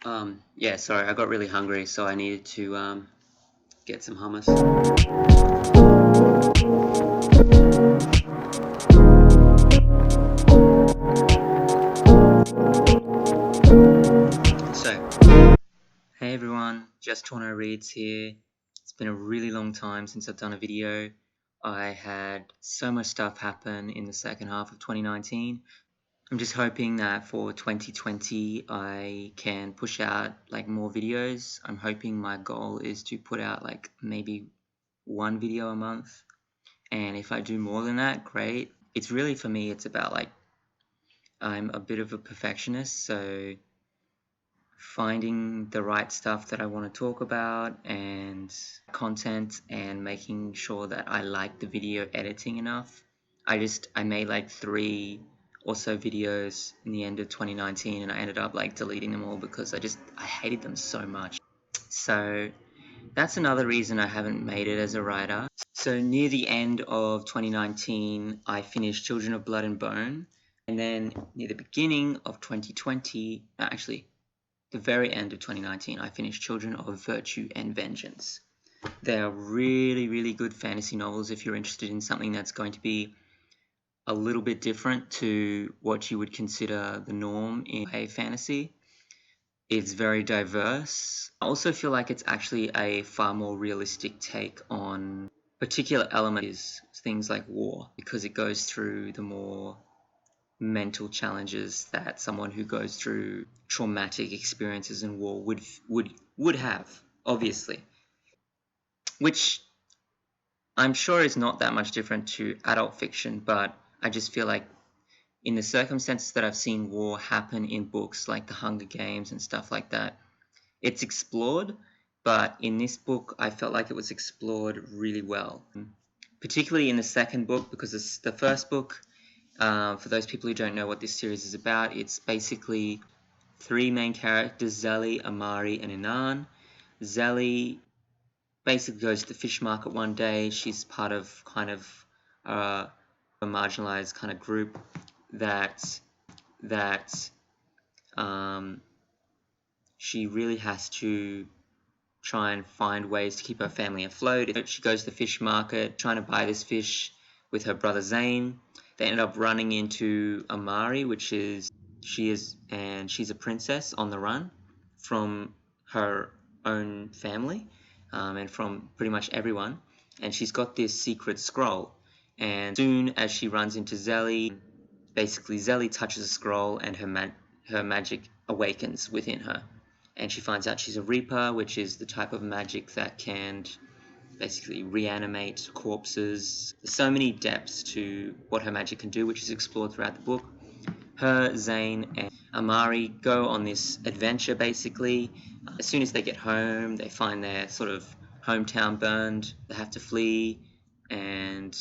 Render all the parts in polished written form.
Yeah, sorry, I got really hungry, so I needed to get some hummus. So, hey everyone, Just Torno Reads here. It's been a really long time since I've done a video. I had so much stuff happen in the second half of 2019. I'm just hoping that for 2020 I can push out like more videos. I'm hoping my goal is to put out like maybe one video a month. And if I do more than that, great. It's really, for me, it's about like, I'm a bit of a perfectionist, so finding the right stuff that I want to talk about and content and making sure that I like the video editing enough. I made like 3 or so videos in the end of 2019 and I ended up like deleting them all because I hated them so much. So that's another reason I haven't made it as a writer. So near the end of 2019, I finished Children of Blood and Bone. And then near the beginning of 2020, actually, the very end of 2019, I finished Children of Virtue and Vengeance. They are really, really good fantasy novels if you're interested in something that's going to be a little bit different to what you would consider the norm in a fantasy. It's very diverse. I also feel like it's actually a far more realistic take on particular element is things like war, because it goes through the more mental challenges that someone who goes through traumatic experiences in war would have, obviously, which I'm sure is not that much different to adult fiction, but I just feel like in the circumstances that I've seen war happen in books like The Hunger Games and stuff like that, it's explored, but in this book I felt like it was explored really well, particularly in the second book, because it's the first book. For those people who don't know what this series is about, it's basically 3 main characters, Zelly, Amari, and Inan. Zelly basically goes to the fish market one day. She's part of kind of a marginalized kind of group that she really has to try and find ways to keep her family afloat. She goes to the fish market trying to buy this fish with her brother Zane. They end up running into Amari, she's a princess on the run from her own family and from pretty much everyone. And she's got this secret scroll. And soon as she runs into Zelly, basically Zelly touches a scroll and her magic awakens within her. And she finds out she's a Reaper, which is the type of magic that can basically reanimate corpses. There's so many depths to what her magic can do, which is explored throughout the book. Her, Zane, and Amari go on this adventure, basically. As soon as they get home, they find their sort of hometown burned. They have to flee, and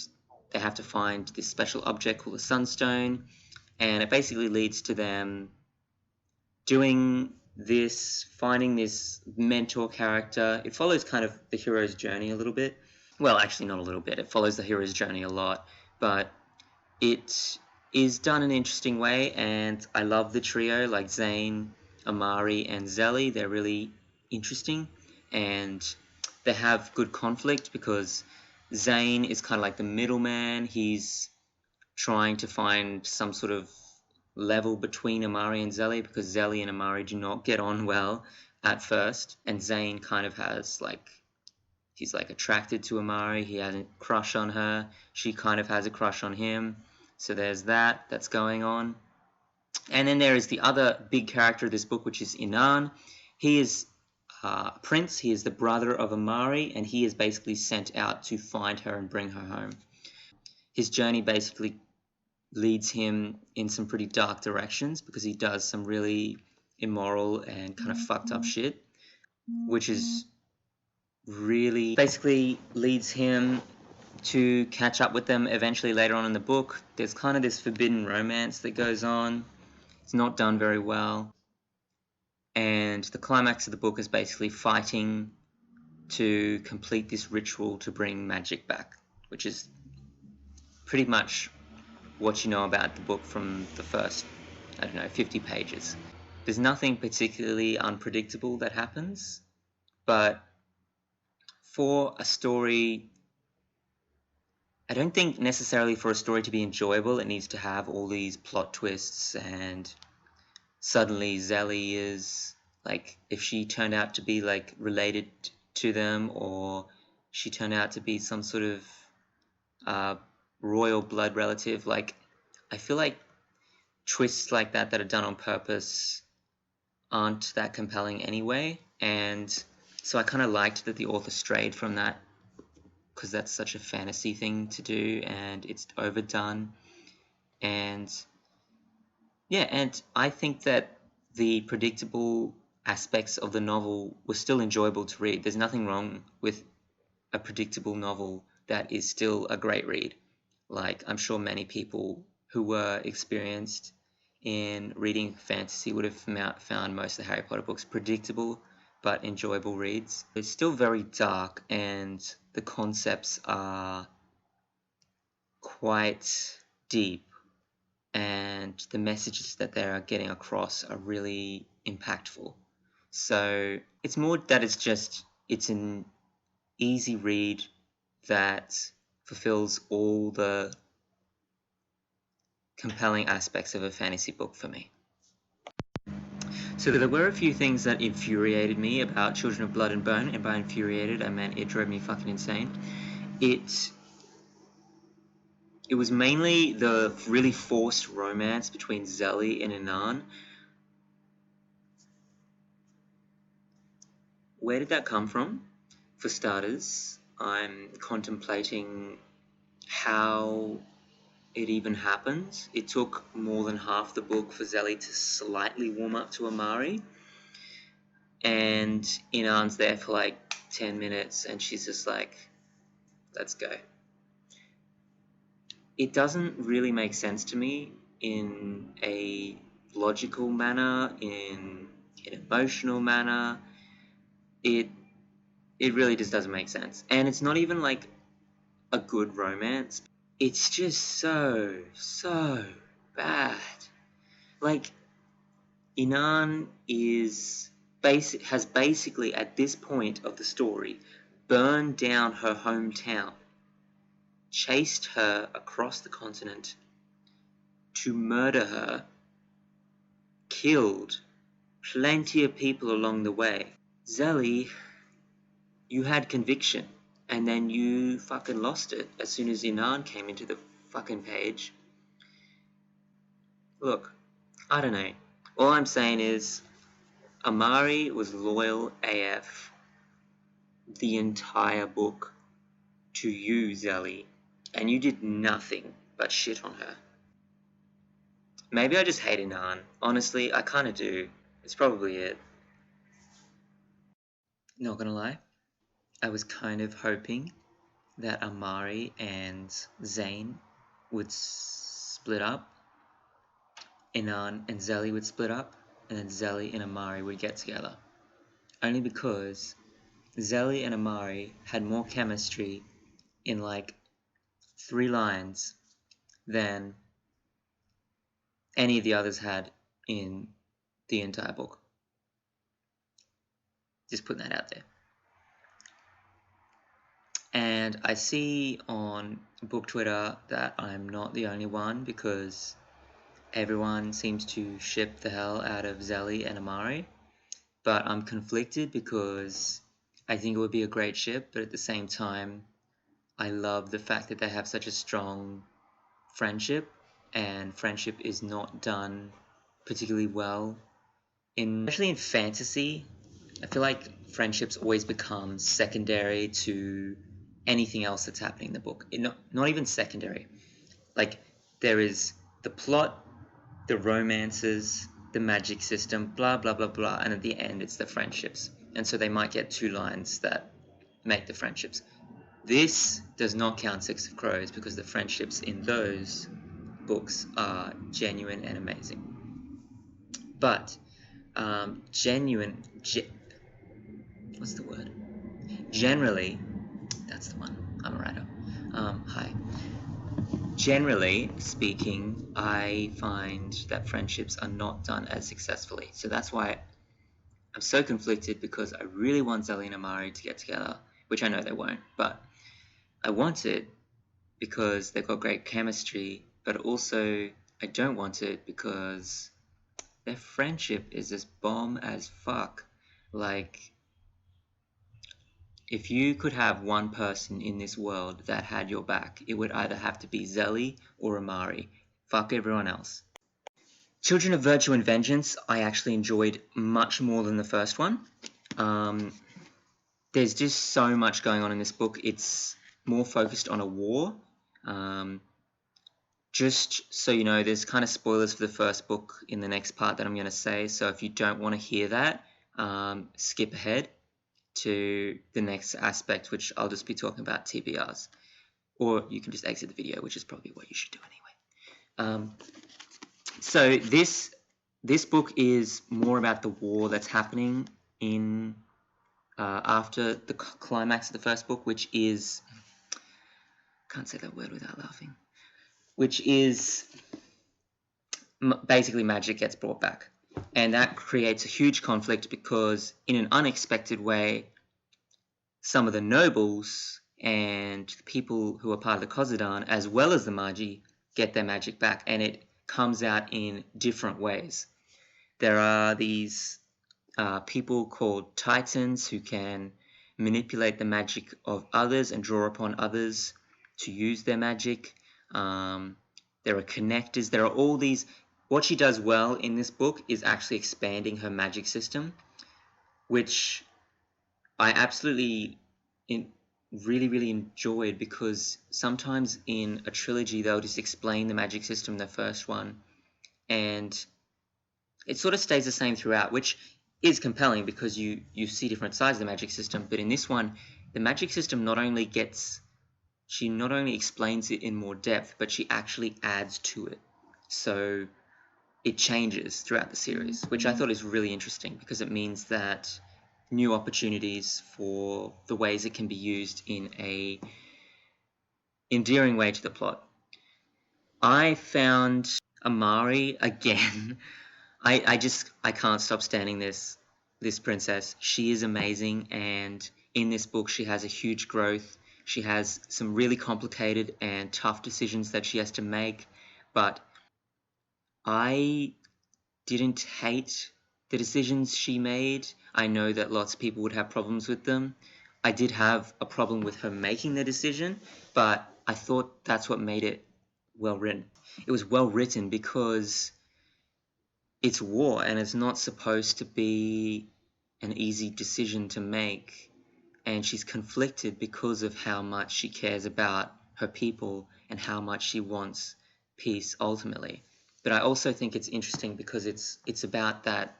they have to find this special object called a sunstone. And it basically leads to them doing this, finding this mentor character. It follows kind of the hero's journey a little bit. Well, actually not a little bit. It follows the hero's journey a lot, but it is done in an interesting way, and I love the trio, like Zane, Amari, and Zelly. They're really interesting, and they have good conflict because Zane is kind of like the middleman. He's trying to find some sort of level between Amari and Zelly, because Zelly and Amari do not get on well at first, and Zane kind of has like, he's like attracted to Amari. He has a crush on her. She kind of has a crush on him. So there's that's going on. And then there is the other big character of this book, which is Inan. He is a prince. He is the brother of Amari, and he is basically sent out to find her and bring her home. His journey basically leads him in some pretty dark directions because he does some really immoral and kind of fucked up shit, which is really basically leads him to catch up with them eventually later on in the book. There's kind of this forbidden romance that goes on. It's not done very well. And the climax of the book is basically fighting to complete this ritual to bring magic back, which is pretty much what you know about the book from the first, 50 pages. There's nothing particularly unpredictable that happens, but for a story, I don't think necessarily for a story to be enjoyable, it needs to have all these plot twists and suddenly Zelly is, like, if she turned out to be, like, related to them, or she turned out to be some sort of royal blood relative, like, I feel like twists like that are done on purpose aren't that compelling anyway, and so I kind of liked that the author strayed from that, because that's such a fantasy thing to do, and it's overdone, and yeah, and I think that the predictable aspects of the novel were still enjoyable to read. There's nothing wrong with a predictable novel that is still a great read. Like, I'm sure many people who were experienced in reading fantasy would have found most of the Harry Potter books predictable but enjoyable reads. It's still very dark, and the concepts are quite deep, and the messages that they are getting across are really impactful. So it's more that it's an easy read that fulfills all the compelling aspects of a fantasy book for me. So there were a few things that infuriated me about Children of Blood and Bone, and by infuriated I meant it drove me fucking insane. It was mainly the really forced romance between Zelly and Inan. Where did that come from? For starters, I'm contemplating how it even happens. It took more than half the book for Zelly to slightly warm up to Amari, and Inan's there for like 10 minutes, and she's just like, let's go. It doesn't really make sense to me in a logical manner, in an emotional manner. It really just doesn't make sense. And it's not even like a good romance. It's just so bad. Like, Inan has basically, at this point of the story, burned down her hometown, chased her across the continent to murder her, killed plenty of people along the way. Zelly, you had conviction, and then you fucking lost it as soon as Inan came into the fucking page. Look, I don't know. All I'm saying is, Amari was loyal AF the entire book to you, Zelly, and you did nothing but shit on her. Maybe I just hate Inan. Honestly, I kinda do. It's probably it. Not gonna lie, I was kind of hoping that Amari and Zane would split up, Inan and Zelly would split up, and then Zelly and Amari would get together. Only because Zelly and Amari had more chemistry in like 3 lines than any of the others had in the entire book. Just putting that out there. And I see on book Twitter that I'm not the only one, because everyone seems to ship the hell out of Zelly and Amari. But I'm conflicted because I think it would be a great ship, but at the same time, I love the fact that they have such a strong friendship, and friendship is not done particularly well, especially in fantasy. I feel like friendships always become secondary to anything else that's happening in the book. Not even secondary. Like, there is the plot, the romances, the magic system, blah, blah, blah, blah, and at the end it's the friendships. And so they might get 2 lines that make the friendships. This does not count Six of Crows, because the friendships in those books are genuine and amazing. But what's the word? Generally, that's the one. I'm a writer. Hi. generally speaking, I find that friendships are not done as successfully. So that's why I'm so conflicted, because I really want Zelly and Amari to get together, which I know they won't, but I want it because they've got great chemistry, but also I don't want it because their friendship is as bomb as fuck. Like, if you could have one person in this world that had your back, it would either have to be Zelly or Amari. Fuck everyone else. Children of Virtue and Vengeance, I actually enjoyed much more than the first one. There's just so much going on in this book. It's more focused on a war. Just so you know, there's kind of spoilers for the first book in the next part that I'm going to say. So if you don't want to hear that, skip ahead to the next aspect, which I'll just be talking about TBRs. Or you can just exit the video, which is probably what you should do anyway. So this book is more about the war that's happening in after the climax of the first book, which is, can't say that word without laughing, which is basically magic gets brought back. And that creates a huge conflict because in an unexpected way, some of the nobles and the people who are part of the Khazad-dûm, as well as the Magi, get their magic back, and it comes out in different ways. There are these people called Titans who can manipulate the magic of others and draw upon others to use their magic. There are connectors. There are all these. What she does well in this book is actually expanding her magic system, which I absolutely really enjoyed, because sometimes in a trilogy they'll just explain the magic system in the first one and it sort of stays the same throughout, which is compelling because you see different sides of the magic system. But in this one, the magic system she not only explains it in more depth, but she actually adds to it. So it changes throughout the series, which I thought is really interesting because it means that new opportunities for the ways it can be used in a endearing way to the plot. I found Amari again. I can't stop standing this princess. She is amazing, and in this book she has a huge growth. She has some really complicated and tough decisions that she has to make, but I didn't hate the decisions she made. I know that lots of people would have problems with them. I did have a problem with her making the decision, but I thought that's what made it well written. It was well written because it's war and it's not supposed to be an easy decision to make, and she's conflicted because of how much she cares about her people and how much she wants peace ultimately. But I also think it's interesting because it's about that,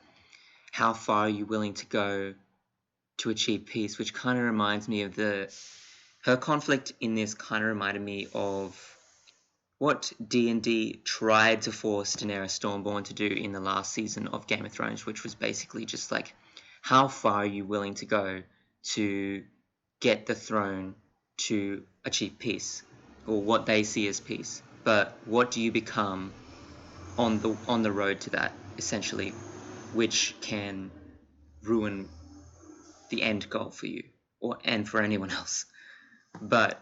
how far are you willing to go to achieve peace, which kind of reminds me of her conflict in this kind of reminded me of what D&D tried to force Daenerys Stormborn to do in the last season of Game of Thrones, which was basically just like, how far are you willing to go to get the throne to achieve peace, or what they see as peace, but what do you become on the road to that, essentially, which can ruin the end goal for you and for anyone else. But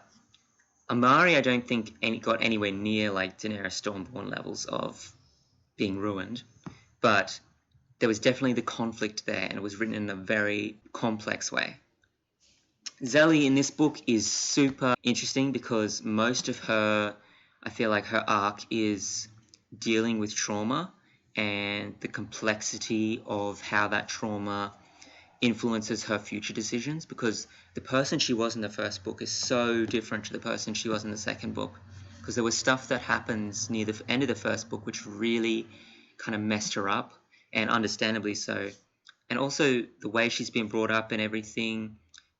Amari, I don't think got anywhere near like Daenerys Stormborn levels of being ruined, but there was definitely the conflict there, and it was written in a very complex way. Zelly in this book is super interesting because most of her, I feel like her arc is dealing with trauma and the complexity of how that trauma influences her future decisions, because the person she was in the first book is so different to the person she was in the second book, because there was stuff that happens near the end of the first book which really kind of messed her up, and understandably so. And also the way she's been brought up and everything,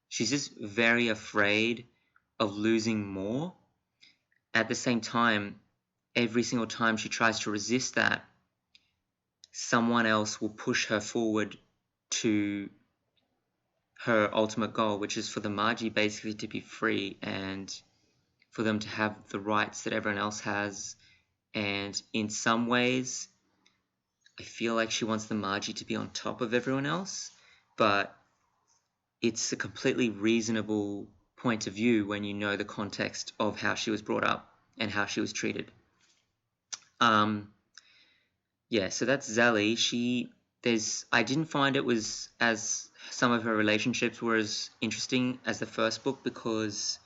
she's just very afraid of losing more. At the same time, every single time she tries to resist that, someone else will push her forward to her ultimate goal, which is for the Magi basically to be free and for them to have the rights that everyone else has. And in some ways, I feel like she wants the Margie to be on top of everyone else, but it's a completely reasonable point of view when you know the context of how she was brought up and how she was treated. Yeah, so that's Zelly. I didn't find it was as some of her relationships were as interesting as the first book, because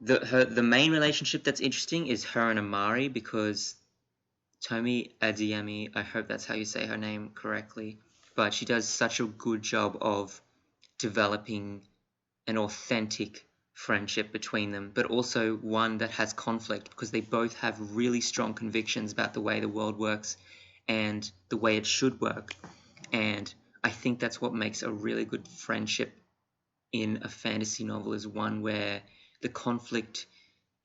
the main relationship that's interesting is her and Amari, because Tomi Adeyemi, I hope that's how you say her name correctly, but she does such a good job of developing an authentic friendship between them, but also one that has conflict, because they both have really strong convictions about the way the world works and the way it should work. And I think that's what makes a really good friendship in a fantasy novel, is one where the conflict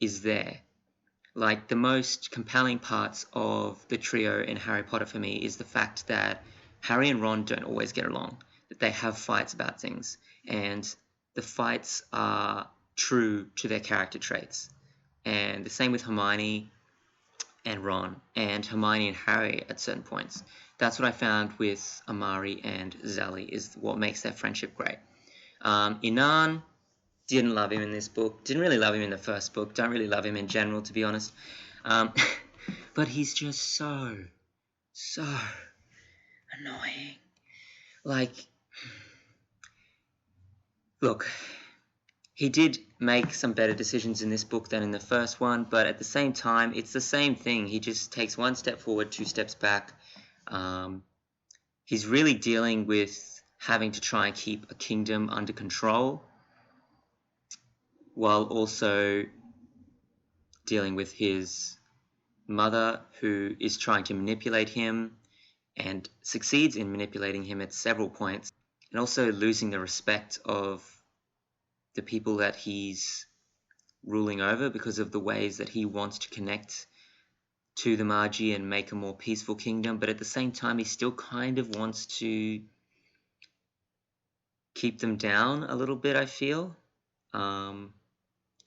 is there. Like, the most compelling parts of the trio in Harry Potter for me is the fact that Harry and Ron don't always get along, that they have fights about things, and the fights are true to their character traits. And the same with Hermione and Ron, and Hermione and Harry at certain points. That's what I found with Amari and Zelly, is what makes their friendship great. Inan, didn't love him in this book. Didn't really love him in the first book. Don't really love him in general, to be honest. But he's just so annoying. Like, look, he did make some better decisions in this book than in the first one, but at the same time, it's the same thing. He just takes one step forward, two steps back. He's really dealing with having to try and keep a kingdom under control, while also dealing with his mother, who is trying to manipulate him and succeeds in manipulating him at several points, and also losing the respect of the people that he's ruling over because of the ways that he wants to connect to the Margie and make a more peaceful kingdom, but at the same time he still kind of wants to keep them down a little bit, I feel.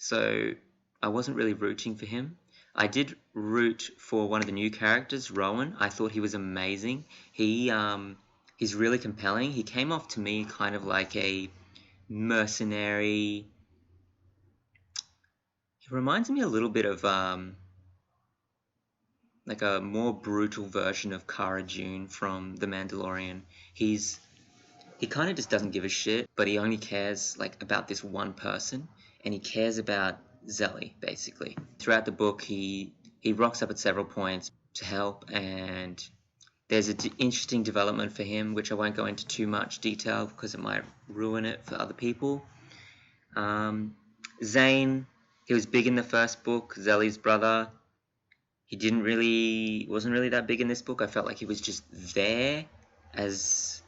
So I wasn't really rooting for him. I did root for one of the new characters, Rowan. I thought he was amazing. He's really compelling. He came off to me kind of like a mercenary. He reminds me a little bit of like a more brutal version of Cara Dune from The Mandalorian. He kind of just doesn't give a shit, but he only cares like about this one person, and he cares about Zelly, basically. Throughout the book, he rocks up at several points to help, and there's an interesting development for him, which I won't go into too much detail because it might ruin it for other people. Zane, he was big in the first book, Zelly's brother. He wasn't really that big in this book. I felt like he was just there as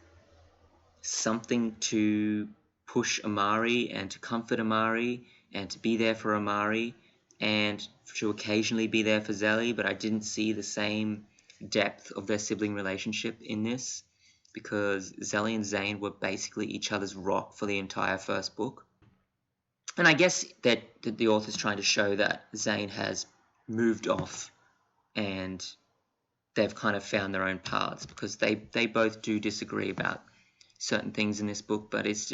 something to push Amari and to comfort Amari and to be there for Amari and to occasionally be there for Zelly, but I didn't see the same depth of their sibling relationship in this, because Zelly and Zane were basically each other's rock for the entire first book. And I guess that the author's trying to show that Zane has moved off and they've kind of found their own paths, because they both do disagree about certain things in this book, but it's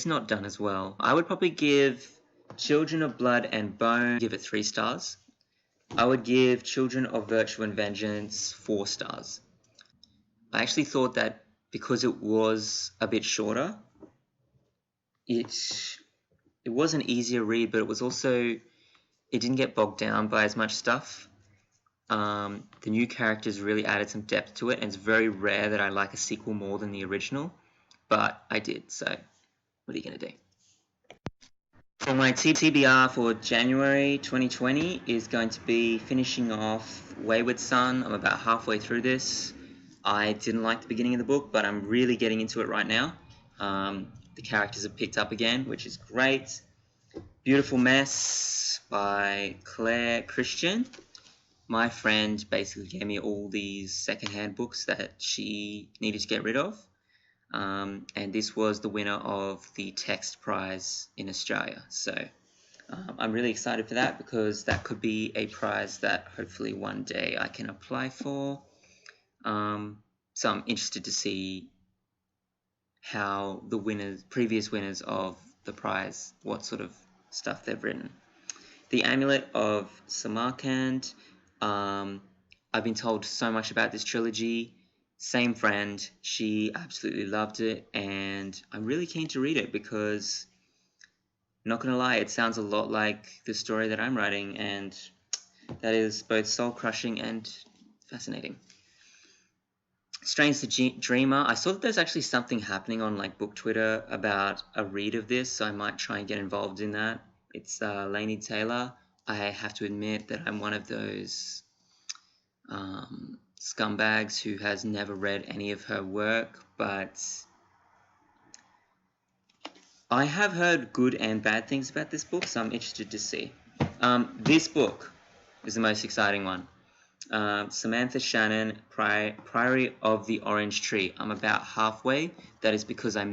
not done as well. I would probably give Children of Blood and Bone, give it 3 stars. I would give Children of Virtue and Vengeance 4 stars. I actually thought that because it was a bit shorter, it was an easier read, but it was also, it didn't get bogged down by as much stuff. The new characters really added some depth to it, and it's very rare that I like a sequel more than the original, but I did, so what are you going to do? So my TBR for January 2020 is going to be finishing off Wayward Son. I'm about halfway through this. I didn't like the beginning of the book, but I'm really getting into it right now. The characters have picked up again, which is great. Beautiful Mess by Claire Christian. My friend basically gave me all these secondhand books that she needed to get rid of. and this was the winner of the text prize in Australia. So I'm really excited for that, because that could be a prize that hopefully one day I can apply for. So I'm interested to see how the previous winners of the prize, what sort of stuff they've written. The Amulet of Samarkand. I've been told so much about this trilogy. Same friend, she absolutely loved it, and I'm really keen to read it because, not gonna lie, it sounds a lot like the story that I'm writing, and that is both soul-crushing and fascinating. Strange the Dreamer. I saw that there's actually something happening on like book Twitter about a read of this, so I might try and get involved in that. It's Laini Taylor. I have to admit that I'm one of those scumbags who has never read any of her work, but I have heard good and bad things about this book, so I'm interested to see. This book is the most exciting one. Samantha Shannon, Priory of the Orange Tree. I'm about halfway. That is because I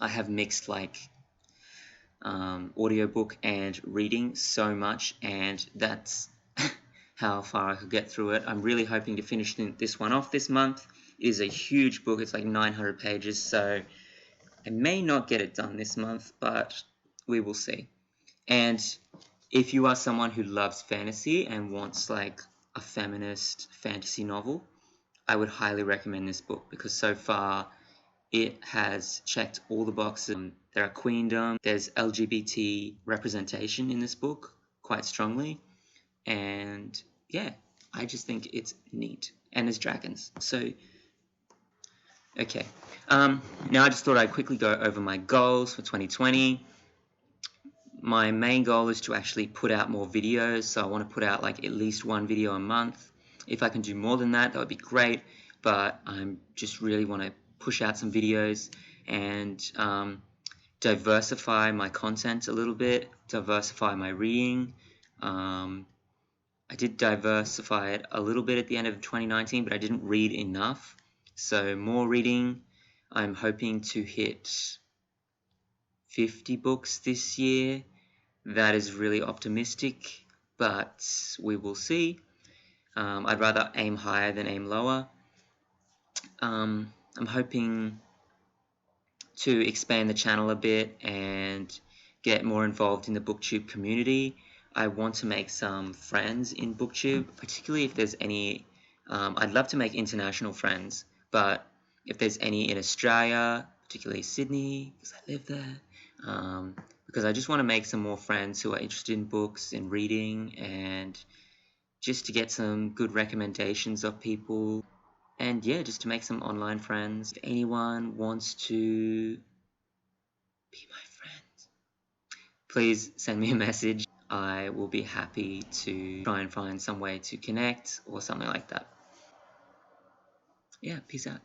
have mixed like audiobook and reading so much, and that's how far I could get through it. I'm really hoping to finish this one off this month. It is a huge book. It's like 900 pages, so I may not get it done this month, but we will see. And if you are someone who loves fantasy and wants like a feminist fantasy novel, I would highly recommend this book, because so far it has checked all the boxes. There are queendom, there's LGBT representation in this book quite strongly, and yeah, I just think it's neat. And there's dragons. So, okay. Now I just thought I'd quickly go over my goals for 2020. My main goal is to actually put out more videos, so I want to put out like at least one video a month. If I can do more than that, that would be great, but I just really want to push out some videos and diversify my content a little bit, diversify my reading. I did diversify it a little bit at the end of 2019, but I didn't read enough, so more reading. I'm hoping to hit 50 books this year. That is really optimistic, but we will see. I'd rather aim higher than aim lower. I'm hoping to expand the channel a bit and get more involved in the BookTube community. I want to make some friends in BookTube, particularly if there's any. I'd love to make international friends, but if there's any in Australia, particularly Sydney, because I live there, because I just want to make some more friends who are interested in books and reading, and just to get some good recommendations of people, and yeah, just to make some online friends. If anyone wants to be my friend, please send me a message. I will be happy to try and find some way to connect or something like that. Yeah, peace out.